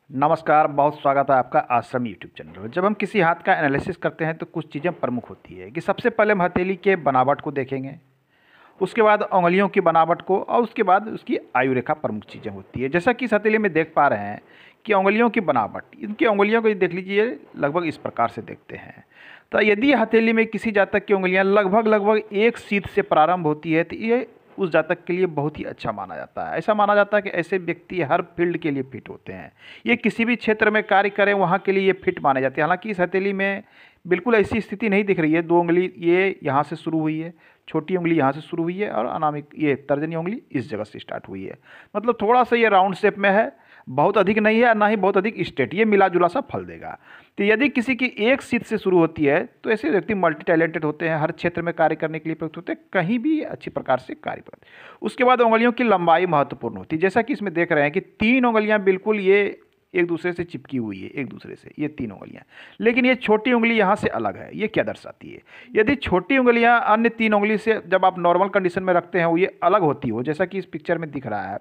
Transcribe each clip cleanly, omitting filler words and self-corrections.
नमस्कार, बहुत स्वागत है आपका आश्रम यूट्यूब चैनल में। जब हम किसी हाथ का एनालिसिस करते हैं तो कुछ चीज़ें प्रमुख होती है कि सबसे पहले हम हथेली के बनावट को देखेंगे, उसके बाद उंगलियों की बनावट को और उसके बाद उसकी आयु रेखा प्रमुख चीज़ें होती है। जैसा कि इस हथेली में देख पा रहे हैं कि उंगलियों की बनावट, इनकी उंगलियों को देख लीजिए, लगभग इस प्रकार से देखते हैं। तो यदि हथेली में किसी जातक की उंगलियां लगभग एक सीध से प्रारंभ होती है तो ये उस जातक के लिए बहुत ही अच्छा माना जाता है। ऐसा माना जाता है कि ऐसे व्यक्ति हर फील्ड के लिए फिट होते हैं। ये किसी भी क्षेत्र में कार्य करें वहाँ के लिए ये फिट माने जाते हैं। हालांकि इस हथेली में बिल्कुल ऐसी स्थिति नहीं दिख रही है। दो उंगली ये यहाँ से शुरू हुई है, छोटी उंगली यहाँ से शुरू हुई है और अनामिक ये तर्जनी उंगली इस जगह से स्टार्ट हुई है। मतलब थोड़ा सा ये राउंड शेप में है, बहुत अधिक नहीं है ना ही बहुत अधिक स्ट्रेट, ये मिला जुला सा फल देगा। तो यदि किसी की एक सीध से शुरू होती है तो ऐसे व्यक्ति मल्टी टैलेंटेड होते हैं, हर क्षेत्र में कार्य करने के लिए प्रयुक्त होते हैं, कहीं भी अच्छी प्रकार से कार्य करते हैं। उसके बाद उंगलियों की लंबाई महत्वपूर्ण होती है। जैसा कि इसमें देख रहे हैं कि तीन उंगलियां बिल्कुल ये एक दूसरे से चिपकी हुई है, एक दूसरे से ये तीन उंगलियां। लेकिन ये छोटी उंगली यहाँ से अलग है। ये क्या दर्शाती है? यदि छोटी उंगलियां अन्य तीन उंगली से जब आप नॉर्मल कंडीशन में रखते हैं वो ये अलग होती हो, जैसा कि इस पिक्चर में दिख रहा है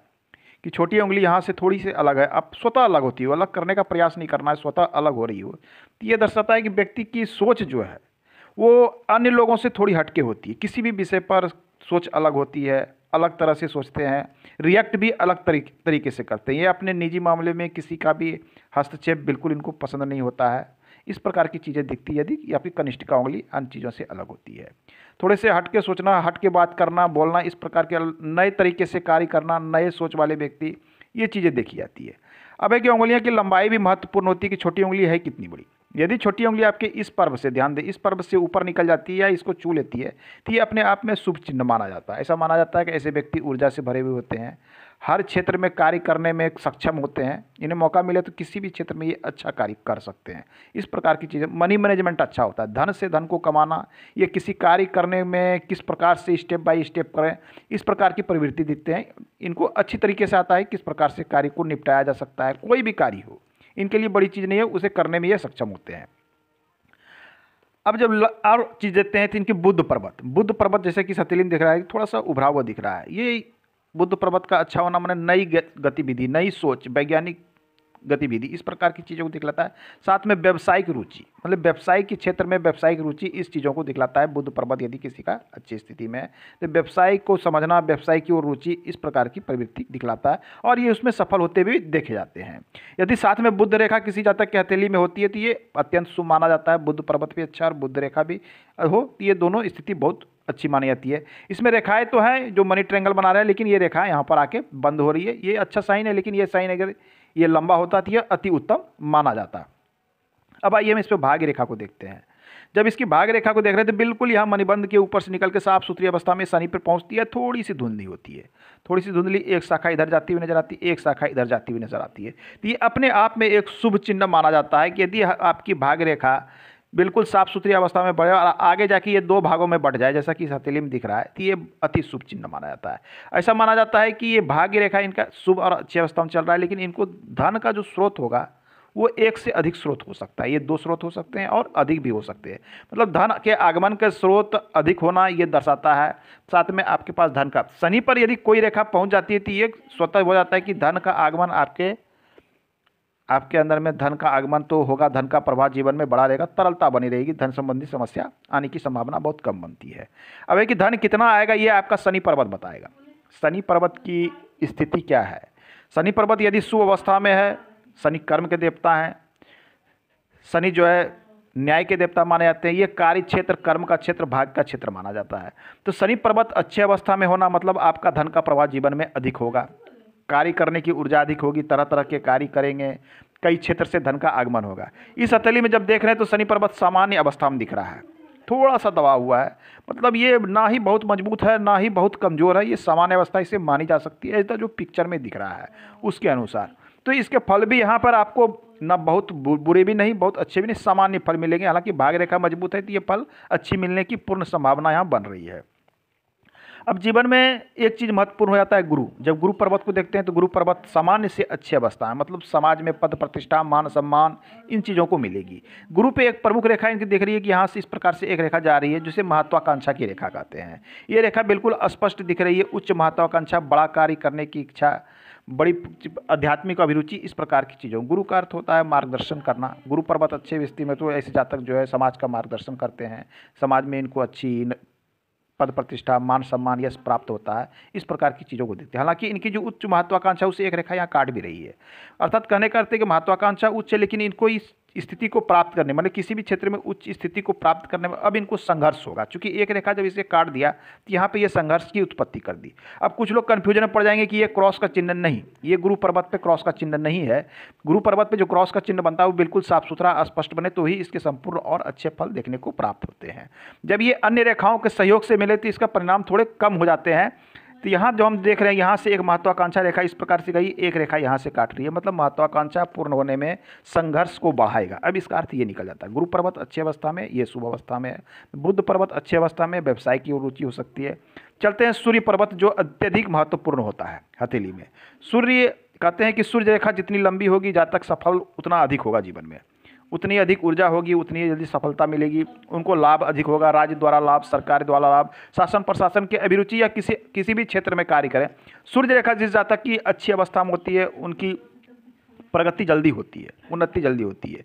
कि छोटी उंगली यहाँ से थोड़ी सी अलग है, अब स्वतः अलग होती हो, अलग करने का प्रयास नहीं करना है, स्वतः अलग हो रही हो, तो ये दर्शाता है कि व्यक्ति की सोच जो है वो अन्य लोगों से थोड़ी हटके होती है। किसी भी विषय पर सोच अलग होती है, अलग तरह से सोचते हैं, रिएक्ट भी अलग तरीके से करते हैं। ये अपने निजी मामले में किसी का भी हस्तक्षेप बिल्कुल इनको पसंद नहीं होता है। इस प्रकार की चीज़ें दिखती है यदि आपकी कनिष्ठिका उंगली अन्य चीज़ों से अलग होती है। थोड़े से हट के सोचना, हट के बात करना, बोलना, इस प्रकार के नए तरीके से कार्य करना, नए सोच वाले व्यक्ति, ये चीज़ें देखी जाती है। अब है कि उंगलियों की लंबाई भी महत्वपूर्ण होती है कि छोटी उंगली है कितनी बड़ी। यदि छोटी उंगली आपके इस पर्व से, ध्यान दें, इस पर्व से ऊपर निकल जाती है या इसको छू लेती है तो ये अपने आप में शुभ चिन्ह माना जाता है। ऐसा माना जाता है कि ऐसे व्यक्ति ऊर्जा से भरे हुए होते हैं, हर क्षेत्र में कार्य करने में सक्षम होते हैं। इन्हें मौका मिले तो किसी भी क्षेत्र में ये अच्छा कार्य कर सकते हैं। इस प्रकार की चीज़ें, मनी मैनेजमेंट अच्छा होता है, धन से धन को कमाना, ये किसी कार्य करने में किस प्रकार से स्टेप बाय स्टेप करें, इस प्रकार की प्रवृत्ति दिखते हैं। इनको अच्छी तरीके से आता है किस प्रकार से कार्य को निपटाया जा सकता है। कोई भी कार्य हो, इनके लिए बड़ी चीज़ नहीं है, उसे करने में ये सक्षम होते हैं। अब जब और चीज़ देखते हैं तो इनके बुद्ध पर्वत जैसे कि हथेली में दिख रहा है, थोड़ा सा उभरा हुआ दिख रहा है। ये बुद्ध पर्वत का अच्छा होना माने नई गतिविधि, नई सोच, वैज्ञानिक गतिविधि, इस प्रकार की चीज़ों को दिखलाता है। साथ में व्यावसायिक रुचि, मतलब व्यवसाय के क्षेत्र में व्यावसायिक रुचि, इस चीज़ों को दिखलाता है बुद्ध पर्वत यदि किसी का अच्छी स्थिति में है तो व्यवसाय को समझना, व्यवसाय की ओर रुचि, इस प्रकार की प्रवृत्ति दिखलाता है और ये उसमें सफल होते हुए देखे जाते हैं। यदि साथ में बुद्ध रेखा किसी जातक की हथेली में होती है तो ये अत्यंत शुभ माना जाता है। बुद्ध पर्वत भी अच्छा और बुद्ध रेखा भी हो, ये दोनों स्थिति बहुत अच्छी मानी जाती है। इसमें रेखाएं तो हैं जो मनी ट्रायंगल बना रहे हैं, लेकिन ये रेखा यहाँ पर आके बंद हो रही है। ये अच्छा साइन है, लेकिन ये साइन अगर ये लंबा होता तो यह अति उत्तम माना जाता। अब आइए हम इस पर भाग्य रेखा को देखते हैं। जब इसकी भाग्य रेखा को देख रहे हैं तो बिल्कुल यहाँ मणिबंध के ऊपर से निकल के साफ सुथरी अवस्था में शनि पर पहुंचती है। थोड़ी सी धुंधली होती है, थोड़ी सी धुंधली, एक शाखा इधर जाती हुई नजर आती है, एक शाखा इधर जाती हुई नजर आती है। तो ये अपने आप में एक शुभ चिन्ह माना जाता है कि यदि आपकी भाग्य रेखा बिल्कुल साफ सुथरी अवस्था में बढ़े और आगे जाके ये दो भागों में बढ़ जाए, जैसा कि इस हथेली में दिख रहा है, तो ये अति शुभ चिन्ह माना जाता है। ऐसा माना जाता है कि ये भाग्य रेखा इनका शुभ और अच्छी अवस्था में चल रहा है, लेकिन इनको धन का जो स्रोत होगा वो एक से अधिक स्रोत हो सकता है। ये दो स्रोत हो सकते हैं और अधिक भी हो सकते हैं। मतलब धन के आगमन के स्रोत अधिक होना ये दर्शाता है। साथ में आपके पास धन का, शनि पर यदि कोई रेखा पहुंच जाती है तो ये स्वतः हो जाता है कि धन का आगमन आपके अंदर में धन का आगमन तो होगा, धन का प्रवाह जीवन में बढ़ा रहेगा, तरलता बनी रहेगी, धन संबंधी समस्या आने की संभावना बहुत कम बनती है। अब है कि धन कितना आएगा ये आपका शनि पर्वत बताएगा। शनि पर्वत की स्थिति क्या है? शनि पर्वत यदि शुभ अवस्था में है, शनि कर्म के देवता हैं, शनि जो है न्याय के देवता माने जाते हैं, ये कार्य क्षेत्र, कर्म का क्षेत्र, भाग्य का क्षेत्र माना जाता है। तो शनि पर्वत अच्छी अवस्था में होना मतलब आपका धन का प्रवाह जीवन में अधिक होगा, कार्य करने की ऊर्जा अधिक होगी, तरह तरह के कार्य करेंगे, कई क्षेत्र से धन का आगमन होगा। इस हथेली में जब देख रहे हैं तो शनि पर्वत सामान्य अवस्था में दिख रहा है, थोड़ा सा दबा हुआ है। मतलब ये ना ही बहुत मजबूत है ना ही बहुत कमजोर है, ये सामान्य अवस्था इसे मानी जा सकती है ऐसा जो पिक्चर में दिख रहा है उसके अनुसार। तो इसके फल भी यहाँ पर आपको ना बहुत बुरे भी नहीं, बहुत अच्छे भी नहीं, सामान्य फल मिलेंगे। हालांकि भाग्य रेखा मजबूत है तो ये फल अच्छी मिलने की पूर्ण संभावना यहाँ बन रही है। अब जीवन में एक चीज़ महत्वपूर्ण हो जाता है गुरु। जब गुरु पर्वत को देखते हैं तो गुरु पर्वत सामान्य से अच्छी अवस्था है, मतलब समाज में पद प्रतिष्ठा, मान सम्मान, इन चीज़ों को मिलेगी। गुरु पे एक प्रमुख रेखा इनकी दिख रही है कि यहाँ से इस प्रकार से एक रेखा जा रही है जिसे महत्वाकांक्षा की रेखा कहते हैं। ये रेखा बिल्कुल स्पष्ट दिख रही है, उच्च महत्वाकांक्षा, बड़ा कार्य करने की इच्छा, बड़ी आध्यात्मिक अभिरुचि, इस प्रकार की चीज़ों। गुरु का अर्थ होता है मार्गदर्शन करना। गुरु पर्वत अच्छे स्थिति में तो ऐसे जातक जो है समाज का मार्गदर्शन करते हैं, समाज में इनको अच्छी पद प्रतिष्ठा, मान सम्मान, यश प्राप्त होता है, इस प्रकार की चीज़ों को देखते हैं। हालांकि इनकी जो उच्च महत्वाकांक्षा उसे एक रेखा यहाँ काट भी रही है, अर्थात कहने का अर्थ है कि महत्वाकांक्षा उच्च है, लेकिन इनको इस स्थिति को प्राप्त करने, मतलब किसी भी क्षेत्र में उच्च स्थिति को प्राप्त करने में अब इनको संघर्ष होगा, क्योंकि एक रेखा जब इसे काट दिया तो यहाँ पे ये संघर्ष की उत्पत्ति कर दी। अब कुछ लोग कन्फ्यूजन में पड़ जाएंगे कि ये क्रॉस का चिन्ह नहीं, ये गुरु पर्वत पे क्रॉस का चिन्ह नहीं है। गुरु पर्वत पे जो क्रॉस का चिन्ह बनता है वो बिल्कुल साफ सुथरा स्पष्ट बने तो ही इसके संपूर्ण और अच्छे फल देखने को प्राप्त होते हैं। जब ये अन्य रेखाओं के सहयोग से मिले तो इसका परिणाम थोड़े कम हो जाते हैं। तो यहाँ जो हम देख रहे हैं, यहाँ से एक महत्वाकांक्षा रेखा इस प्रकार से गई, एक रेखा यहाँ से काट रही है, मतलब महत्वाकांक्षा पूर्ण होने में संघर्ष को बढ़ाएगा। अब इसका अर्थ ये निकल जाता है, गुरु पर्वत अच्छी अवस्था में, ये शुभ अवस्था में है। बुध पर्वत अच्छी अवस्था में, व्यवसाय की रुचि हो सकती है। चलते हैं सूर्य पर्वत, जो अत्यधिक महत्वपूर्ण होता है हथेली में। सूर्य कहते हैं कि सूर्य रेखा जितनी लंबी होगी, जातक सफल उतना अधिक होगा जीवन में, उतनी अधिक ऊर्जा होगी, उतनी जल्दी सफलता मिलेगी, उनको लाभ अधिक होगा, राज्य द्वारा लाभ, सरकार द्वारा लाभ, शासन प्रशासन की अभिरुचि या किसी भी क्षेत्र में कार्य करें। सूर्य रेखा जिस जातक की अच्छी अवस्था में होती है उनकी प्रगति जल्दी होती है, उन्नति जल्दी होती है।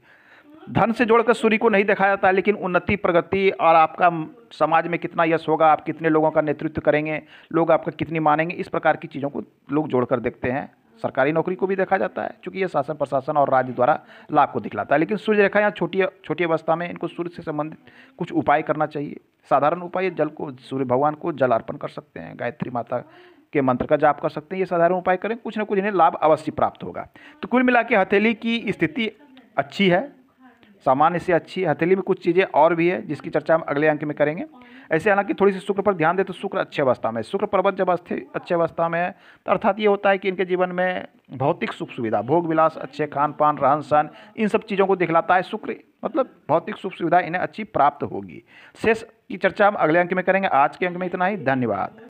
धन से जोड़कर सूर्य को नहीं देखा जाता है, लेकिन उन्नति, प्रगति और आपका समाज में कितना यश होगा, आप कितने लोगों का नेतृत्व करेंगे, लोग आपका कितनी मानेंगे, इस प्रकार की चीज़ों को लोग जोड़कर देखते हैं। सरकारी नौकरी को भी देखा जाता है, क्योंकि ये शासन प्रशासन और राज्य द्वारा लाभ को दिखलाता है। लेकिन सूर्य रेखा यहाँ छोटी अवस्था में, इनको सूर्य से संबंधित कुछ उपाय करना चाहिए। साधारण उपाय, जल को, सूर्य भगवान को जल अर्पण कर सकते हैं, गायत्री माता के मंत्र का जाप कर सकते हैं। ये साधारण उपाय करें, कुछ ना कुछ इन्हें लाभ अवश्य प्राप्त होगा। तो कुल मिला के हथेली की स्थिति अच्छी है, सामान्य से अच्छी। हथेली में कुछ चीज़ें और भी है जिसकी चर्चा हम अगले अंक में करेंगे। ऐसे हालांकि थोड़ी सी शुक्र पर ध्यान दे तो शुक्र अच्छी अवस्था में, शुक्र पर्वत जब अच्छे अवस्था में है तो अर्थात ये होता है कि इनके जीवन में भौतिक सुख सुविधा, भोग विलास, अच्छे खान पान, रहन सहन, इन सब चीज़ों को दिखलाता है शुक्र, मतलब भौतिक सुख सुविधा इन्हें अच्छी प्राप्त होगी। शेष की चर्चा हम अगले अंक में करेंगे। आज के अंक में इतना ही, धन्यवाद।